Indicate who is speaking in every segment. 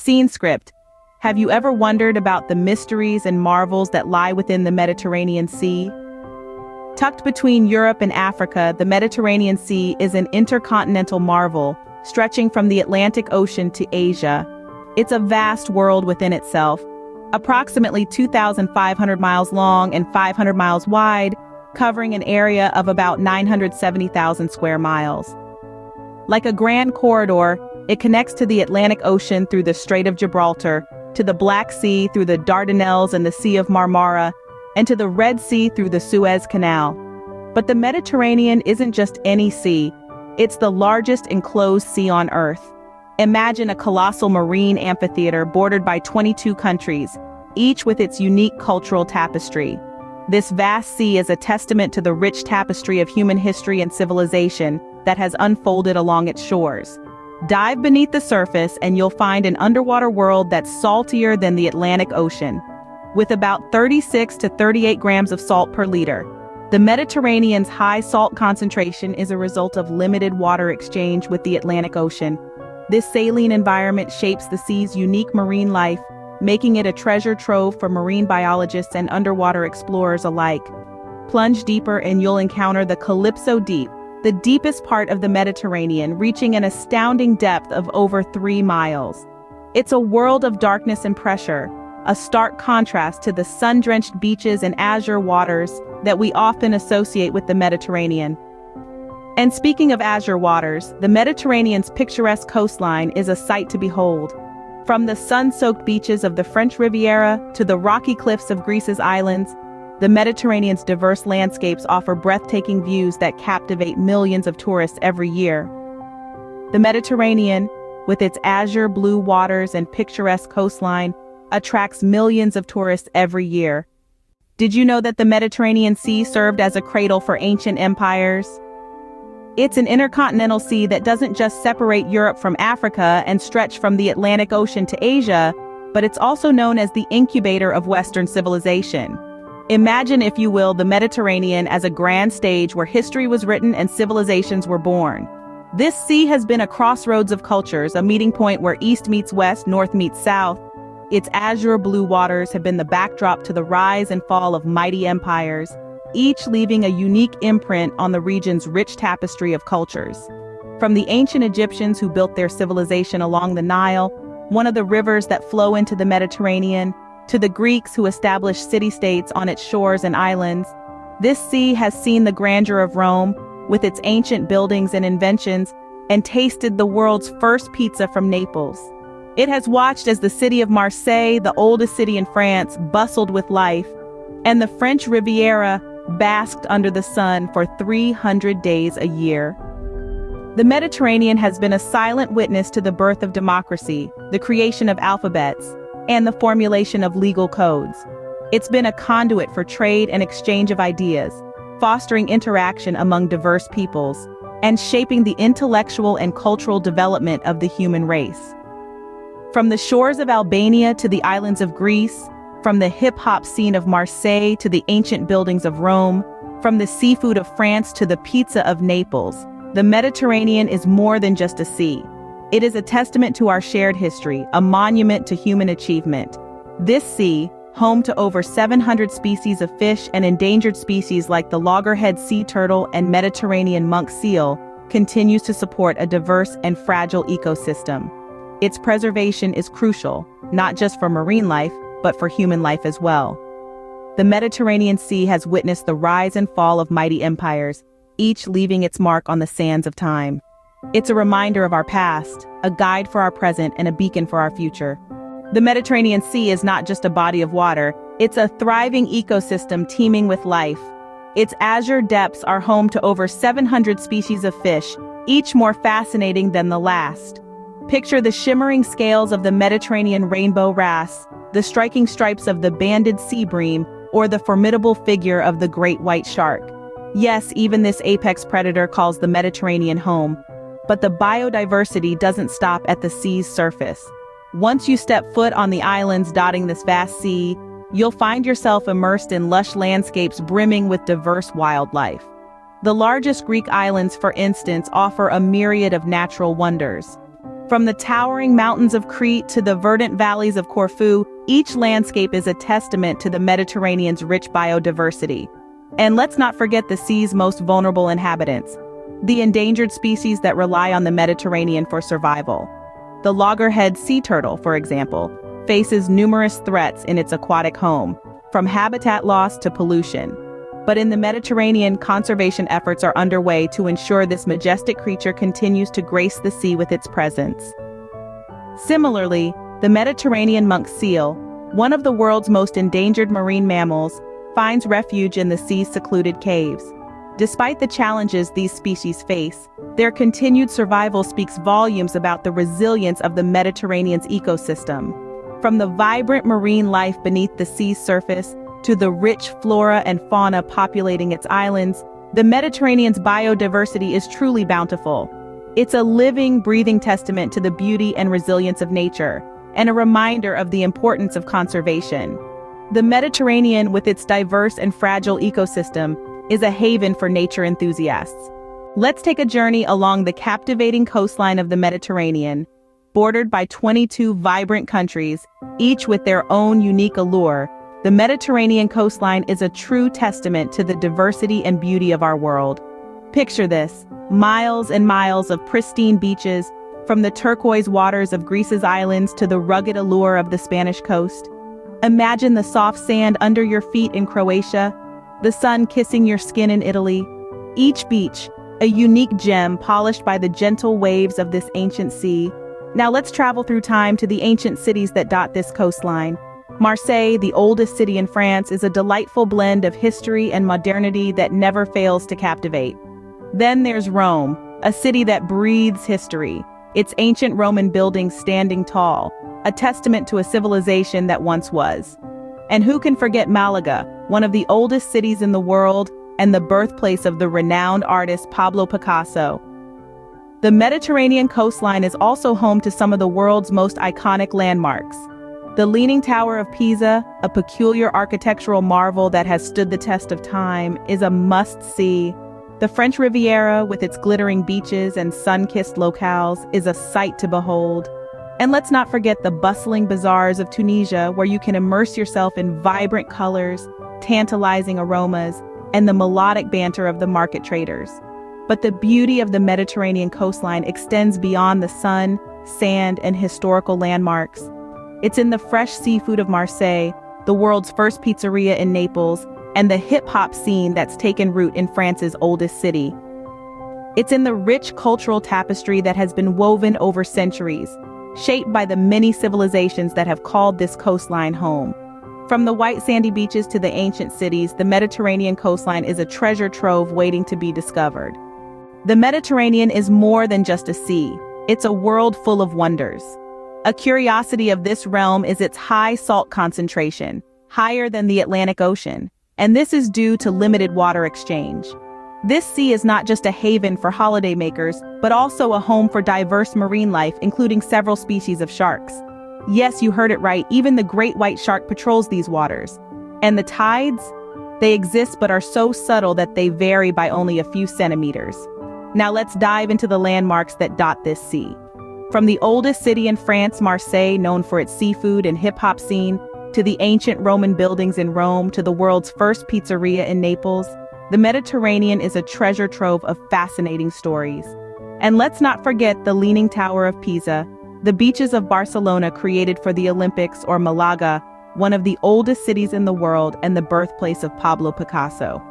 Speaker 1: Scene script. Have you ever wondered about the mysteries and marvels that lie within the Mediterranean Sea? Tucked between Europe and Africa, the Mediterranean Sea is an intercontinental marvel, stretching from the Atlantic Ocean to Asia. It's a vast world within itself, approximately 2,500 miles long and 500 miles wide, covering an area of about 970,000 square miles. Like a grand corridor, it connects to the Atlantic Ocean through the Strait of Gibraltar, to the Black Sea through the Dardanelles and the Sea of Marmara, and to the Red Sea through the Suez Canal. But the Mediterranean isn't just any sea, it's the largest enclosed sea on Earth. Imagine a colossal marine amphitheater bordered by 22 countries, each with its unique cultural tapestry. This vast sea is a testament to the rich tapestry of human history and civilization that has unfolded along its shores. Dive beneath the surface and you'll find an underwater world that's saltier than the Atlantic Ocean. With about 36 to 38 grams of salt per liter, the Mediterranean's high salt concentration is a result of limited water exchange with the Atlantic Ocean. This saline environment shapes the sea's unique marine life, making it a treasure trove for marine biologists and underwater explorers alike. Plunge deeper and you'll encounter the Calypso Deep, the deepest part of the Mediterranean, reaching an astounding depth of over 3 miles. It's a world of darkness and pressure, a stark contrast to the sun-drenched beaches and azure waters that we often associate with the Mediterranean. And speaking of azure waters, the Mediterranean's picturesque coastline is a sight to behold. From the sun-soaked beaches of the French Riviera to the rocky cliffs of Greece's islands, the Mediterranean's diverse landscapes offer breathtaking views that captivate millions of tourists every year. The Mediterranean, with its azure blue waters and picturesque coastline, attracts millions of tourists every year. Did you know that the Mediterranean Sea served as a cradle for ancient empires? It's an intercontinental sea that doesn't just separate Europe from Africa and stretch from the Atlantic Ocean to Asia, but it's also known as the incubator of Western civilization. Imagine, if you will, the Mediterranean as a grand stage where history was written and civilizations were born. This sea has been a crossroads of cultures, a meeting point where East meets West, North meets South. Its azure blue waters have been the backdrop to the rise and fall of mighty empires, each leaving a unique imprint on the region's rich tapestry of cultures. From the ancient Egyptians who built their civilization along the Nile, one of the rivers that flow into the Mediterranean, to the Greeks who established city-states on its shores and islands, this sea has seen the grandeur of Rome, with its ancient buildings and inventions, and tasted the world's first pizza from Naples. It has watched as the city of Marseille, the oldest city in France, bustled with life, and the French Riviera basked under the sun for 300 days a year. The Mediterranean has been a silent witness to the birth of democracy, the creation of alphabets, and the formulation of legal codes. It's been a conduit for trade and exchange of ideas, fostering interaction among diverse peoples, and shaping the intellectual and cultural development of the human race. From the shores of Albania to the islands of Greece, from the hip-hop scene of Marseille to the ancient buildings of Rome, from the seafood of France to the pizza of Naples, the Mediterranean is more than just a sea. It is a testament to our shared history, a monument to human achievement. This sea, home to over 700 species of fish and endangered species like the loggerhead sea turtle and Mediterranean monk seal, continues to support a diverse and fragile ecosystem. Its preservation is crucial, not just for marine life, but for human life as well. The Mediterranean Sea has witnessed the rise and fall of mighty empires, each leaving its mark on the sands of time. It's a reminder of our past, a guide for our present, and a beacon for our future. The Mediterranean Sea is not just a body of water, it's a thriving ecosystem teeming with life. Its azure depths are home to over 700 species of fish, each more fascinating than the last. Picture the shimmering scales of the Mediterranean rainbow wrasse, the striking stripes of the banded sea bream, or the formidable figure of the great white shark. Yes, even this apex predator calls the Mediterranean home. But the biodiversity doesn't stop at the sea's surface. Once you step foot on the islands dotting this vast sea, you'll find yourself immersed in lush landscapes brimming with diverse wildlife. The largest Greek islands, for instance, offer a myriad of natural wonders. From the towering mountains of Crete to the verdant valleys of Corfu, each landscape is a testament to the Mediterranean's rich biodiversity. And let's not forget the sea's most vulnerable inhabitants, the endangered species that rely on the Mediterranean for survival. The loggerhead sea turtle, for example, faces numerous threats in its aquatic home, from habitat loss to pollution. But in the Mediterranean, conservation efforts are underway to ensure this majestic creature continues to grace the sea with its presence. Similarly, the Mediterranean monk seal, one of the world's most endangered marine mammals, finds refuge in the sea's secluded caves. Despite the challenges these species face, their continued survival speaks volumes about the resilience of the Mediterranean's ecosystem. From the vibrant marine life beneath the sea's surface to the rich flora and fauna populating its islands, the Mediterranean's biodiversity is truly bountiful. It's a living, breathing testament to the beauty and resilience of nature, and a reminder of the importance of conservation. The Mediterranean, with its diverse and fragile ecosystem, is a haven for nature enthusiasts. Let's take a journey along the captivating coastline of the Mediterranean, bordered by 22 vibrant countries, each with their own unique allure. The Mediterranean coastline is a true testament to the diversity and beauty of our world. Picture this: miles and miles of pristine beaches, from the turquoise waters of Greece's islands to the rugged allure of the Spanish coast. Imagine the soft sand under your feet in Croatia, the sun kissing your skin in Italy. Each beach, a unique gem polished by the gentle waves of this ancient sea. Now let's travel through time to the ancient cities that dot this coastline. Marseille, the oldest city in France, is a delightful blend of history and modernity that never fails to captivate. Then there's Rome, a city that breathes history, its ancient Roman buildings standing tall, a testament to a civilization that once was. And who can forget Malaga, one of the oldest cities in the world and the birthplace of the renowned artist Pablo Picasso. The Mediterranean coastline is also home to some of the world's most iconic landmarks. The Leaning Tower of Pisa, a peculiar architectural marvel that has stood the test of time, is a must-see. The French Riviera, with its glittering beaches and sun-kissed locales, is a sight to behold. And let's not forget the bustling bazaars of Tunisia, where you can immerse yourself in vibrant colors, tantalizing aromas, and the melodic banter of the market traders. But the beauty of the Mediterranean coastline extends beyond the sun, sand, and historical landmarks. It's in the fresh seafood of Marseille, the world's first pizzeria in Naples, and the hip-hop scene that's taken root in France's oldest city. It's in the rich cultural tapestry that has been woven over centuries, shaped by the many civilizations that have called this coastline home. From the white sandy beaches to the ancient cities, the Mediterranean coastline is a treasure trove waiting to be discovered. The Mediterranean is more than just a sea. It's a world full of wonders. A curiosity of this realm is its high salt concentration, higher than the Atlantic Ocean, and this is due to limited water exchange. This sea is not just a haven for holidaymakers, but also a home for diverse marine life, including several species of sharks. Yes, you heard it right, even the great white shark patrols these waters. And the tides? They exist but are so subtle that they vary by only a few centimeters. Now let's dive into the landmarks that dot this sea. From the oldest city in France, Marseille, known for its seafood and hip-hop scene, to the ancient Roman buildings in Rome, to the world's first pizzeria in Naples, the Mediterranean is a treasure trove of fascinating stories. And let's not forget the Leaning Tower of Pisa, the beaches of Barcelona created for the Olympics, or Malaga, one of the oldest cities in the world and the birthplace of Pablo Picasso.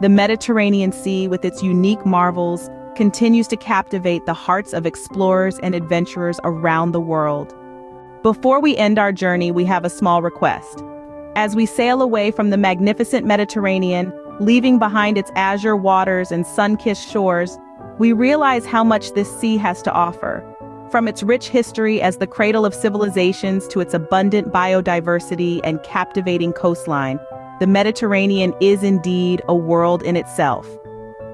Speaker 1: The Mediterranean Sea, with its unique marvels, continues to captivate the hearts of explorers and adventurers around the world. Before we end our journey, we have a small request. As we sail away from the magnificent Mediterranean, leaving behind its azure waters and sun-kissed shores, we realize how much this sea has to offer. From its rich history as the cradle of civilizations to its abundant biodiversity and captivating coastline, the Mediterranean is indeed a world in itself.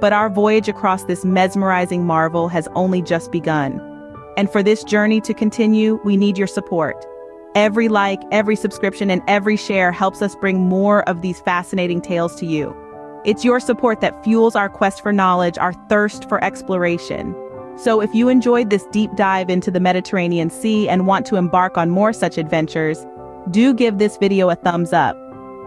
Speaker 1: But our voyage across this mesmerizing marvel has only just begun. And for this journey to continue, we need your support. Every like, every subscription, and every share helps us bring more of these fascinating tales to you. It's your support that fuels our quest for knowledge, our thirst for exploration. So if you enjoyed this deep dive into the Mediterranean Sea and want to embark on more such adventures, do give this video a thumbs up.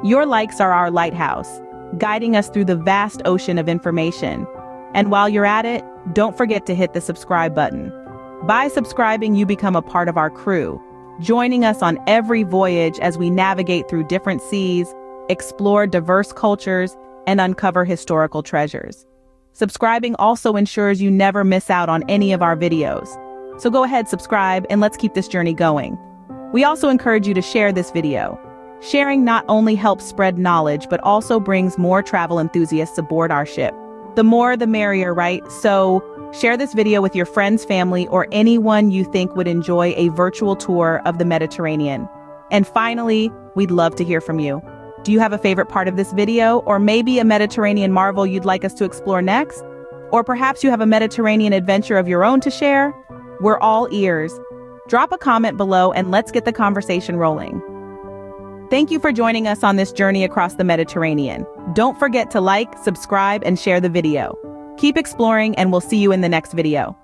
Speaker 1: Your likes are our lighthouse, guiding us through the vast ocean of information. And while you're at it, don't forget to hit the subscribe button. By subscribing, you become a part of our crew, joining us on every voyage as we navigate through different seas, explore diverse cultures, and uncover historical treasures. Subscribing also ensures you never miss out on any of our videos. So go ahead, subscribe, and let's keep this journey going. We also encourage you to share this video. Sharing not only helps spread knowledge, but also brings more travel enthusiasts aboard our ship. The more the merrier, right? So share this video with your friends, family, or anyone you think would enjoy a virtual tour of the Mediterranean. And finally, we'd love to hear from you. Do you have a favorite part of this video, or maybe a Mediterranean marvel you'd like us to explore next? Or perhaps you have a Mediterranean adventure of your own to share? We're all ears. Drop a comment below and let's get the conversation rolling. Thank you for joining us on this journey across the Mediterranean. Don't forget to like, subscribe, and share the video. Keep exploring, and we'll see you in the next video.